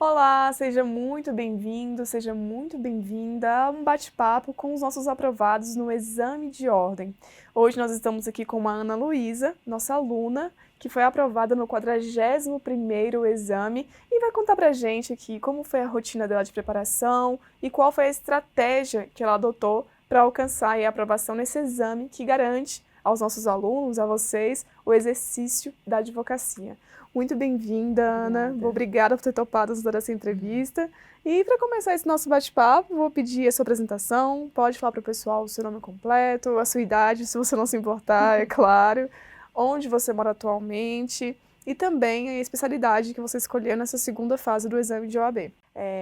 Olá, seja muito bem-vindo, seja muito bem-vinda a um bate-papo com os nossos aprovados no exame de ordem. Hoje nós estamos aqui com a Ana Luísa, nossa aluna, que foi aprovada no 41º exame e vai contar pra gente aqui como foi a rotina dela de preparação e qual foi a estratégia que ela adotou para alcançar aí a aprovação nesse exame que garante aos nossos alunos, a vocês, o exercício da advocacia. Muito bem-vinda, Ana. Obrigada por ter topado nos dar essa entrevista. E para começar esse nosso bate-papo, vou pedir a sua apresentação. Pode falar para o pessoal o seu nome completo, a sua idade, se você não se importar, é claro, onde você mora atualmente e também a especialidade que você escolheu nessa segunda fase do exame de OAB.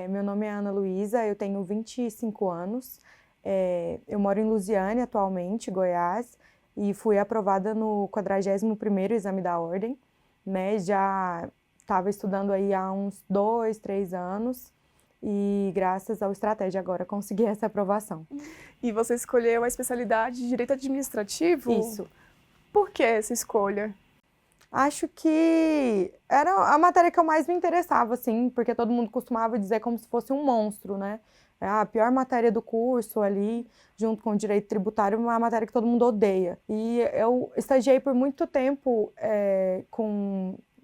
Meu nome é Ana Luísa, eu tenho 25 anos, eu moro em Lusiânia atualmente, Goiás, e fui aprovada no 41º exame da ordem, né? Já estava estudando aí há uns 2, 3 anos e graças ao Estratégia agora consegui essa aprovação. E você escolheu a especialidade de Direito Administrativo? Isso. Por que essa escolha? Acho que era a matéria que eu mais me interessava, assim, porque todo mundo costumava dizer como se fosse um monstro, né? A pior matéria do curso ali, junto com o direito tributário, é uma matéria que todo mundo odeia. E eu estagiei por muito tempo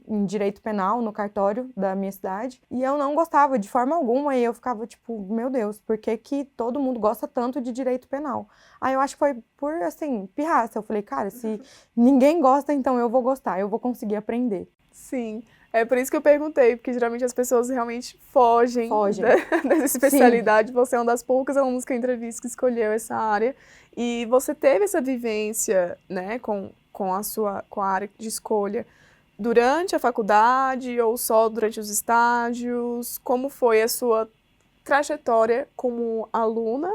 em direito penal no cartório da minha cidade, e eu não gostava de forma alguma, e eu ficava tipo, meu Deus, por que que todo mundo gosta tanto de direito penal? Aí eu acho que foi por, assim, pirraça. Eu falei, cara, se ninguém gosta, então eu vou gostar, eu vou conseguir aprender. Sim, é por isso que eu perguntei, porque geralmente as pessoas realmente fogem. Dessa especialidade. Sim. Você é uma das poucas alunas que eu entrevisto que escolheu essa área. E você teve essa vivência, né, com a área de escolha durante a faculdade ou só durante os estágios? Como foi a sua trajetória como aluna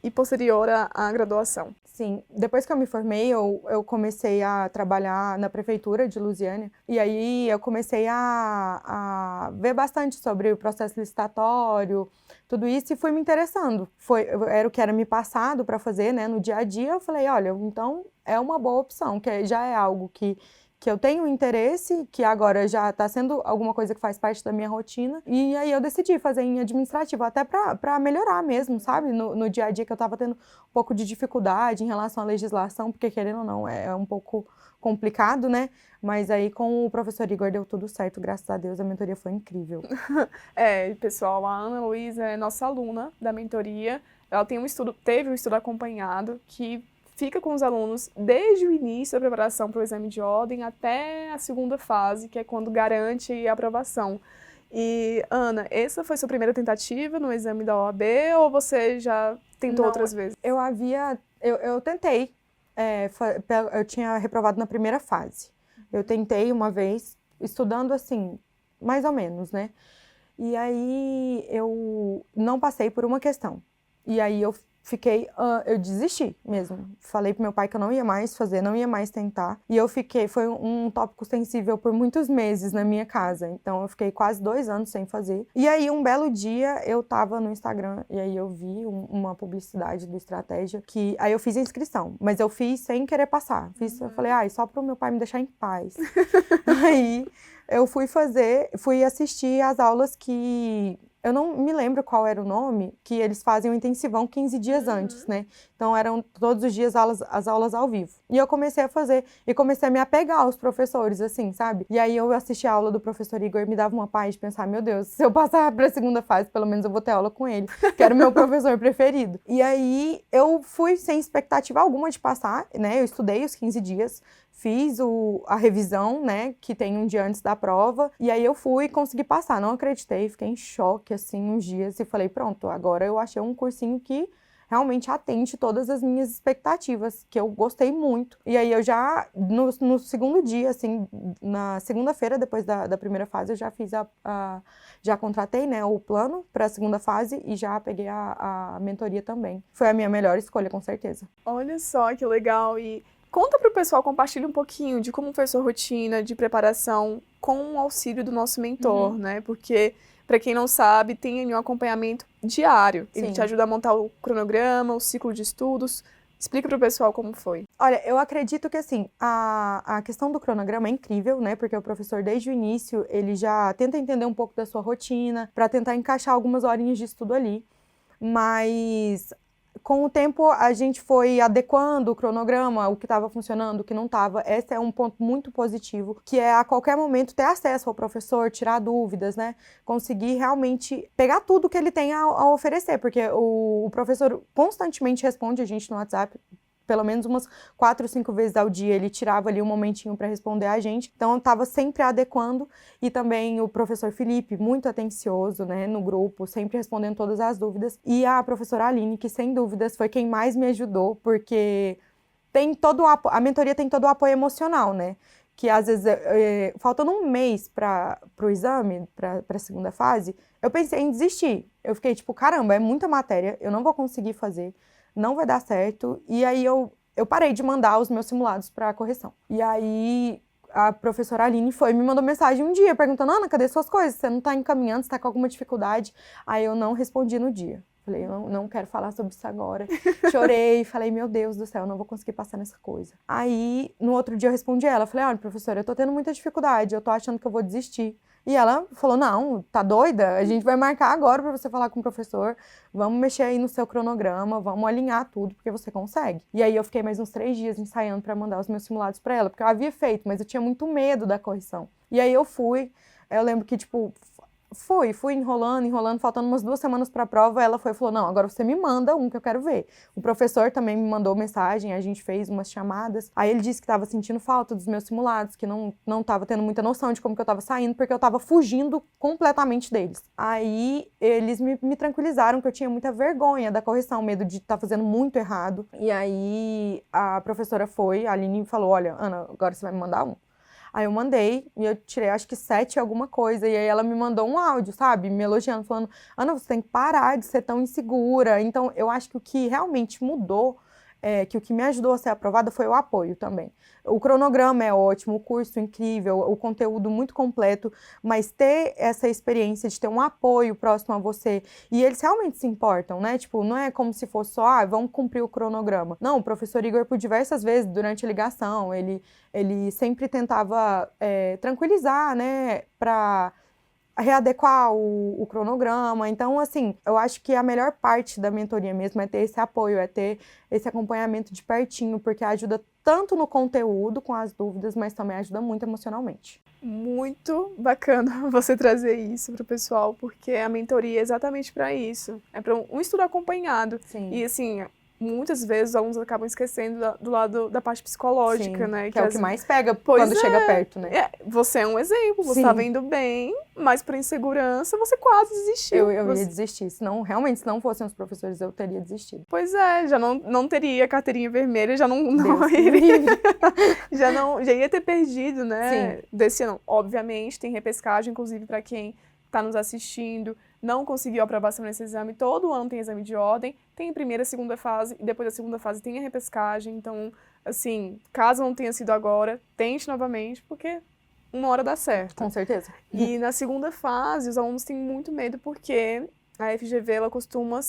e posterior à graduação? Sim, depois que eu me formei, eu comecei a trabalhar na prefeitura de Lusiânia, e aí eu comecei a ver bastante sobre o processo licitatório, tudo isso, e fui me interessando. Era o que era me passado para fazer, né, no dia a dia. Eu falei, olha, então é uma boa opção, que já é algo que eu tenho interesse, que agora já está sendo alguma coisa que faz parte da minha rotina, e aí eu decidi fazer em administrativo, até para melhorar mesmo, sabe? No dia a dia, que eu estava tendo um pouco de dificuldade em relação à legislação, porque querendo ou não, é um pouco complicado, né? Mas aí com o professor Igor deu tudo certo, graças a Deus, a mentoria foi incrível. Pessoal, a Ana Luísa é nossa aluna da mentoria, ela teve um estudo acompanhado que fica com os alunos desde o início da preparação para o exame de ordem até a segunda fase, que é quando garante a aprovação. E, Ana, essa foi sua primeira tentativa no exame da OAB ou você já tentou outras vezes? Eu tentei, eu tinha reprovado na primeira fase. Eu tentei uma vez, estudando assim, mais ou menos, né? E aí eu não passei por uma questão. E aí eu desisti mesmo. Falei pro meu pai que eu não ia mais fazer, não ia mais tentar. E foi um tópico sensível por muitos meses na minha casa. Então eu fiquei quase 2 anos sem fazer. E aí um belo dia eu tava no Instagram e aí eu vi uma publicidade do Estratégia aí eu fiz a inscrição, mas eu fiz sem querer passar. Eu falei, só pro meu pai me deixar em paz. Aí eu fui assistir as aulas que eu não me lembro qual era o nome, que eles fazem o intensivão 15 dias antes, né? Então eram todos os dias as aulas ao vivo. E eu comecei a fazer, e comecei a me apegar aos professores, assim, sabe? E aí eu assisti a aula do professor Igor e me dava uma paz de pensar, meu Deus, se eu passar para a segunda fase, pelo menos eu vou ter aula com ele, que era o meu professor preferido. E aí eu fui sem expectativa alguma de passar, né? Eu estudei os 15 dias, fiz a revisão, né, que tem um dia antes da prova, e aí eu fui e consegui passar. Não acreditei, fiquei em choque, assim, uns dias, e falei, pronto, agora eu achei um cursinho que realmente atende todas as minhas expectativas, que eu gostei muito. E aí eu já, no segundo dia, assim, na segunda-feira, depois da primeira fase, eu já fiz já contratei, né, o plano para a segunda fase e já peguei a mentoria também. Foi a minha melhor escolha, com certeza. Olha só que legal. E conta para o pessoal, compartilha um pouquinho de como foi sua rotina de preparação com o auxílio do nosso mentor, né? Porque, para quem não sabe, tem um acompanhamento diário. Ele te ajuda a montar o cronograma, o ciclo de estudos, Explica para o pessoal como foi. Olha, eu acredito que, assim, a questão do cronograma é incrível, né? Porque o professor, desde o início, ele já tenta entender um pouco da sua rotina, para tentar encaixar algumas horinhas de estudo ali. Mas, com o tempo, a gente foi adequando o cronograma, o que estava funcionando, o que não estava. Esse é um ponto muito positivo, que é a qualquer momento ter acesso ao professor, tirar dúvidas, né? Conseguir realmente pegar tudo que ele tem a oferecer, porque o professor constantemente responde a gente no WhatsApp, pelo menos umas 4 ou 5 vezes ao dia, ele tirava ali um momentinho para responder a gente. Então, eu estava sempre adequando. E também o professor Felipe, muito atencioso, né, no grupo, sempre respondendo todas as dúvidas. E a professora Aline, que sem dúvidas foi quem mais me ajudou, porque a mentoria tem todo o apoio emocional, né? Que às vezes, faltando um mês para o exame, para a segunda fase, eu pensei em desistir. Eu fiquei tipo, caramba, é muita matéria, eu não vou conseguir fazer. Não vai dar certo. E aí eu parei de mandar os meus simulados para correção. E aí a professora Aline me mandou mensagem um dia perguntando: Ana, cadê suas coisas? Você não tá encaminhando, você tá com alguma dificuldade? Aí eu não respondi no dia. Falei, eu não quero falar sobre isso agora. Chorei, falei, meu Deus do céu, eu não vou conseguir passar nessa coisa. Aí, no outro dia eu respondi ela, falei, olha, professora, eu tô tendo muita dificuldade, eu tô achando que eu vou desistir. E ela falou, não, tá doida? A gente vai marcar agora pra você falar com o professor, vamos mexer aí no seu cronograma, vamos alinhar tudo, porque você consegue. E aí eu fiquei mais uns 3 dias ensaiando pra mandar os meus simulados pra ela, porque eu havia feito, mas eu tinha muito medo da correção. E aí eu lembro que, tipo, fui enrolando, faltando umas 2 semanas para a prova, ela falou, não, agora você me manda um que eu quero ver. O professor também me mandou mensagem, a gente fez umas chamadas, aí ele disse que estava sentindo falta dos meus simulados, que não estava tendo muita noção de como que eu estava saindo, porque eu estava fugindo completamente deles. Aí eles me tranquilizaram que eu tinha muita vergonha da correção, medo de estar fazendo muito errado. E aí a professora a Aline falou, olha, Ana, agora você vai me mandar um. Aí eu mandei, e eu tirei acho que 7 alguma coisa, e aí ela me mandou um áudio, sabe, me elogiando, falando, Ana, você tem que parar de ser tão insegura. Então, eu acho que o que realmente mudou, que o que me ajudou a ser aprovada foi o apoio também. O cronograma é ótimo, o curso incrível, o conteúdo muito completo, mas ter essa experiência de ter um apoio próximo a você, e eles realmente se importam, né? Tipo, não é como se fosse só, vamos cumprir o cronograma. Não, o professor Igor, por diversas vezes, durante a ligação, ele sempre tentava tranquilizar, né, para readequar o cronograma. Então, assim, eu acho que a melhor parte da mentoria mesmo é ter esse apoio, é ter esse acompanhamento de pertinho, porque ajuda tanto no conteúdo, com as dúvidas, mas também ajuda muito emocionalmente. Muito bacana você trazer isso para o pessoal, porque a mentoria é exatamente para isso. É para um estudo acompanhado. Sim. E, assim, muitas vezes os alunos acabam esquecendo do lado da parte psicológica, Sim, né? que é o que mais pega quando chega perto, né? Você é um exemplo, você estava indo bem, mas por insegurança você quase desistiu. Eu ia desistir, realmente, se não fossem os professores, eu teria desistido. Pois é, já não teria carteirinha vermelha, já não iria, já ia ter perdido, né? Sim. Desse ano. Obviamente, tem repescagem, inclusive, para quem está nos assistindo, não conseguiu aprovação nesse exame. Todo ano tem exame de ordem, tem a primeira e segunda fase, e depois da segunda fase tem a repescagem. Então, assim, caso não tenha sido agora, tente novamente, porque uma hora dá certo. Com certeza. E na segunda fase, os alunos têm muito medo, porque a FGV, ela costuma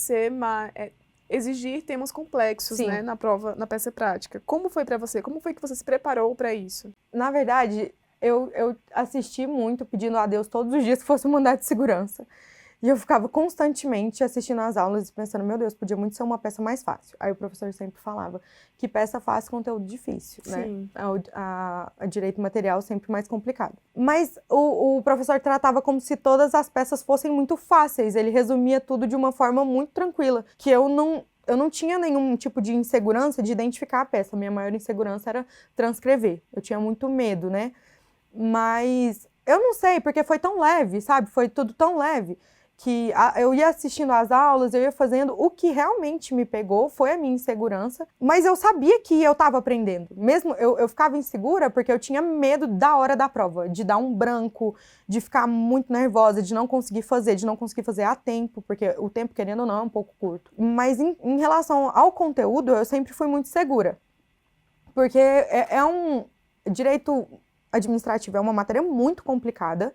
exigir temas complexos, né, na prova, na peça prática. Como foi para você? Como foi que você se preparou para isso? Na verdade, eu assisti muito, pedindo a Deus todos os dias que fosse um mandado de segurança. E eu ficava constantemente assistindo as aulas e pensando, meu Deus, podia muito ser uma peça mais fácil. Aí o professor sempre falava que peça fácil, conteúdo difícil, né? A direito material sempre mais complicado. Mas o professor tratava como se todas as peças fossem muito fáceis. Ele resumia tudo de uma forma muito tranquila, que eu não tinha nenhum tipo de insegurança de identificar a peça. A minha maior insegurança era transcrever. Eu tinha muito medo, né? Mas eu não sei, porque foi tão leve, sabe? Foi tudo tão leve que eu ia assistindo às aulas, eu ia fazendo. O que realmente me pegou foi a minha insegurança, mas eu sabia que eu estava aprendendo. Mesmo eu ficava insegura porque eu tinha medo da hora da prova, de dar um branco, de ficar muito nervosa, de não conseguir fazer a tempo, porque o tempo, querendo ou não, é um pouco curto. Mas em relação ao conteúdo, eu sempre fui muito segura, porque direito administrativo é uma matéria muito complicada,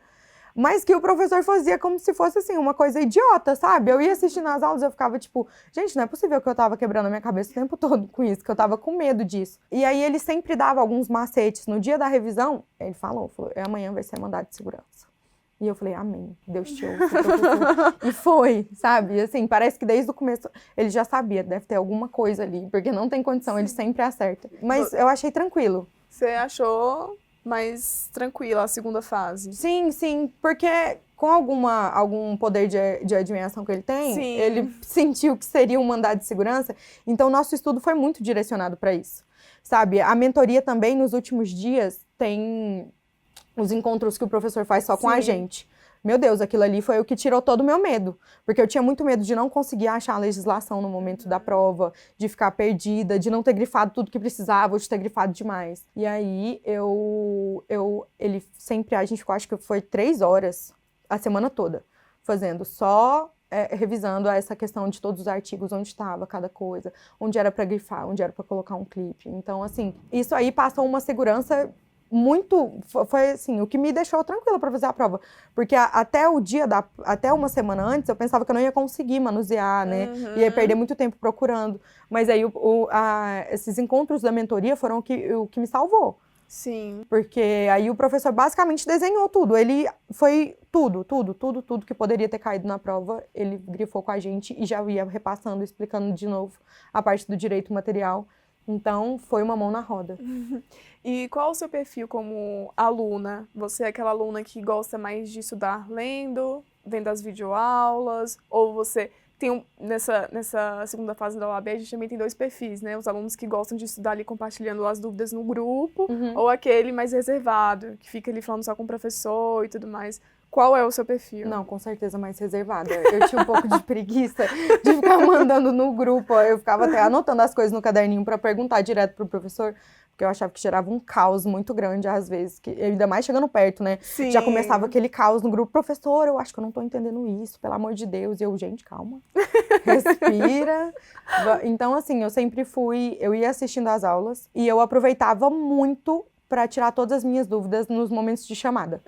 mas que o professor fazia como se fosse, assim, uma coisa idiota, sabe? Eu ia assistindo as aulas, eu ficava, tipo, gente, não é possível que eu tava quebrando a minha cabeça o tempo todo com isso, que eu tava com medo disso. E aí ele sempre dava alguns macetes. No dia da revisão, ele falou, amanhã vai ser mandado de segurança. E eu falei, amém, Deus te ouça, professor. E foi, sabe? Assim, parece que desde o começo ele já sabia, deve ter alguma coisa ali, porque não tem condição, ele sempre acerta. Mas eu achei tranquilo. Você achou mais tranquila a segunda fase? Sim, sim, porque com algum poder de adivinhação que ele tem, Sim. Ele sentiu que seria um mandado de segurança, então nosso estudo foi muito direcionado para isso, sabe? A mentoria também, nos últimos dias, tem os encontros que o professor faz só com a gente. Meu Deus, aquilo ali foi o que tirou todo o meu medo. Porque eu tinha muito medo de não conseguir achar a legislação no momento da prova, de ficar perdida, de não ter grifado tudo que precisava, ou de ter grifado demais. E aí, ele sempre, a gente ficou, acho que foi 3 horas, a semana toda, fazendo só... revisando essa questão de todos os artigos, onde estava cada coisa, onde era para grifar, onde era para colocar um clipe. Então, assim, isso aí passou uma segurança muito, foi assim, o que me deixou tranquila para fazer a prova, porque até uma semana antes, eu pensava que eu não ia conseguir manusear, né, ia perder muito tempo procurando, mas aí esses encontros da mentoria foram o que me salvou. Sim. Porque aí o professor basicamente desenhou tudo, ele foi tudo que poderia ter caído na prova, ele grifou com a gente e já ia repassando, explicando de novo a parte do direito material. Então, foi uma mão na roda. E qual o seu perfil como aluna? Você é aquela aluna que gosta mais de estudar lendo, vendo as videoaulas? Ou você tem nessa segunda fase da OAB, a gente também tem 2 perfis, né? Os alunos que gostam de estudar ali compartilhando as dúvidas no grupo, ou aquele mais reservado, que fica ali falando só com o professor e tudo mais. Qual é o seu perfil? Não, com certeza mais reservada. Eu tinha um pouco de preguiça de ficar mandando no grupo. Eu ficava até anotando as coisas no caderninho para perguntar direto pro professor, porque eu achava que gerava um caos muito grande às vezes, que ainda mais chegando perto, né? Sim. Já começava aquele caos no grupo. Professor, eu acho que eu não tô entendendo isso, pelo amor de Deus. E eu, gente, calma, respira. Então, assim, eu ia assistindo às aulas e eu aproveitava muito para tirar todas as minhas dúvidas nos momentos de chamada,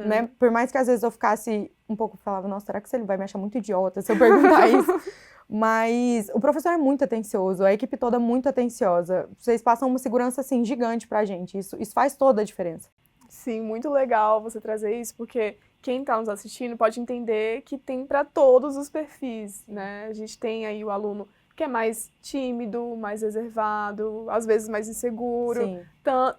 né? Por mais que às vezes eu ficasse um pouco, falava, nossa, será que ele vai me achar muito idiota se eu perguntar isso? Mas o professor é muito atencioso, a equipe toda é muito atenciosa. Vocês passam uma segurança, assim, gigante pra gente. Isso faz toda a diferença. Sim, muito legal você trazer isso, porque quem está nos assistindo pode entender que tem para todos os perfis, né? A gente tem aí o aluno que é mais tímido, mais reservado, às vezes mais inseguro. Sim.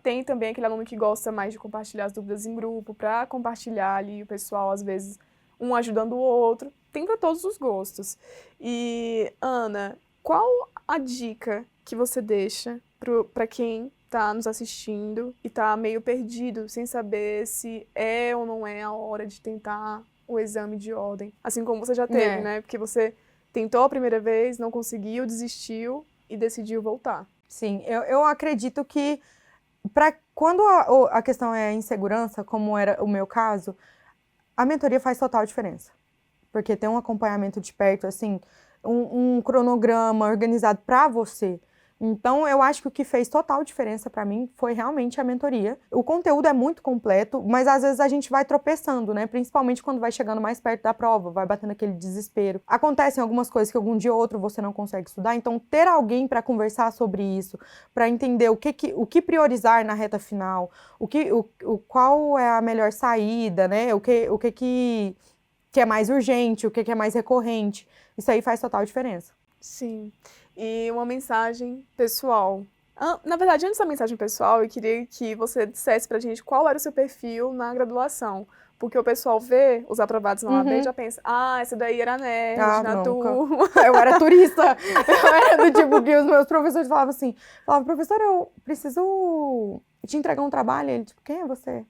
Tem também aquele aluno que gosta mais de compartilhar as dúvidas em grupo, para compartilhar ali o pessoal, às vezes, um ajudando o outro. Tem para todos os gostos. E, Ana, qual a dica que você deixa para quem está nos assistindo e está meio perdido, sem saber se é ou não é a hora de tentar o exame de ordem? Assim como você já teve, né? Porque você tentou a primeira vez, não conseguiu, desistiu e decidiu voltar. Sim, eu acredito que quando a questão é insegurança, como era o meu caso, a mentoria faz total diferença. Porque tem um acompanhamento de perto, assim, um cronograma organizado para você. Então, eu acho que o que fez total diferença para mim foi realmente a mentoria. O conteúdo é muito completo, mas às vezes a gente vai tropeçando, né? Principalmente quando vai chegando mais perto da prova, vai batendo aquele desespero. Acontecem algumas coisas que algum dia ou outro você não consegue estudar, então ter alguém para conversar sobre isso, para entender o que priorizar na reta final, qual é a melhor saída, né? O que é mais urgente, o que é mais recorrente. Isso aí faz total diferença. Sim. E uma mensagem pessoal. Na verdade, antes da mensagem pessoal, eu queria que você dissesse pra gente qual era o seu perfil na graduação. Porque o pessoal vê os aprovados na OAB e já pensa, essa daí era nerd, na turma. Eu era turista. Eu era do tipo que os meus professores falavam assim, professor, eu preciso te entregar um trabalho. Ele, tipo, quem é você?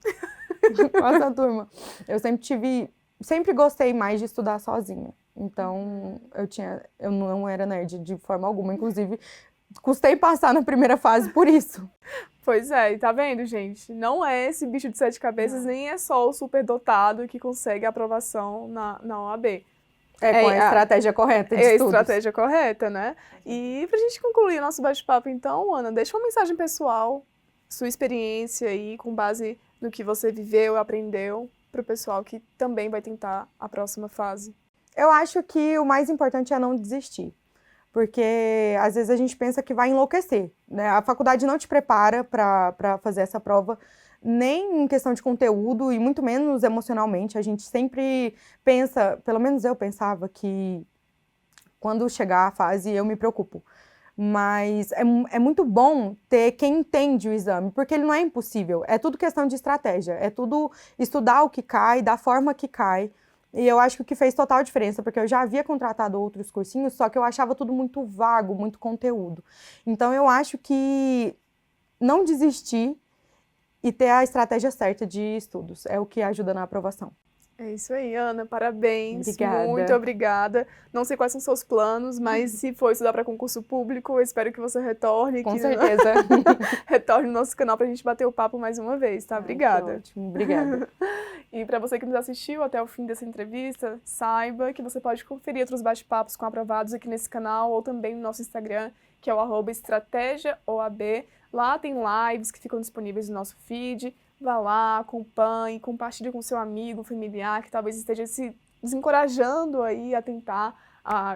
Nossa turma. Eu sempre gostei mais de estudar sozinha. Então, eu não era nerd de forma alguma. Inclusive, custei passar na primeira fase por isso. Pois é, e tá vendo, gente? Não é esse bicho de 7 cabeças, nem é só o superdotado que consegue a aprovação na OAB. Com a estratégia correta de estudos. É a estratégia correta, né? E pra gente concluir nosso bate-papo, então, Ana, deixa uma mensagem pessoal, sua experiência aí, com base no que você viveu e aprendeu, para o pessoal que também vai tentar a próxima fase? Eu acho que o mais importante é não desistir, porque às vezes a gente pensa que vai enlouquecer, né? A faculdade não te prepara para fazer essa prova, nem em questão de conteúdo e muito menos emocionalmente. A gente sempre pensa, pelo menos eu pensava que quando chegar a fase eu me preocupo. Mas é muito bom ter quem entende o exame, porque ele não é impossível, é tudo questão de estratégia, é tudo estudar o que cai, da forma que cai. E eu acho que o que fez total diferença, porque eu já havia contratado outros cursinhos, só que eu achava tudo muito vago, muito conteúdo. Então eu acho que não desistir e ter a estratégia certa de estudos é o que ajuda na aprovação. É isso aí, Ana, parabéns, Obrigada. muito obrigada. Não sei quais são seus planos, mas se for estudar para concurso público, eu espero que você retorne Com aqui, certeza. retorne no nosso canal para a gente bater o papo mais uma vez, tá? Obrigada. Que ótimo, obrigada. E para você que nos assistiu até o fim dessa entrevista, saiba que você pode conferir outros bate-papos com aprovados aqui nesse canal ou também no nosso Instagram, que é o @estratégiaoab. Lá tem lives que ficam disponíveis no nosso feed. Vá lá, acompanhe, compartilhe com seu amigo, familiar, que talvez esteja se desencorajando aí a tentar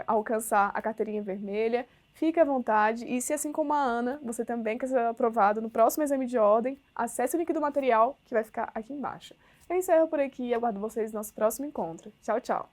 alcançar a carteirinha vermelha. Fique à vontade e se, assim como a Ana, você também quer ser aprovado no próximo exame de ordem, acesse o link do material que vai ficar aqui embaixo. Eu encerro por aqui e aguardo vocês no nosso próximo encontro. Tchau, tchau!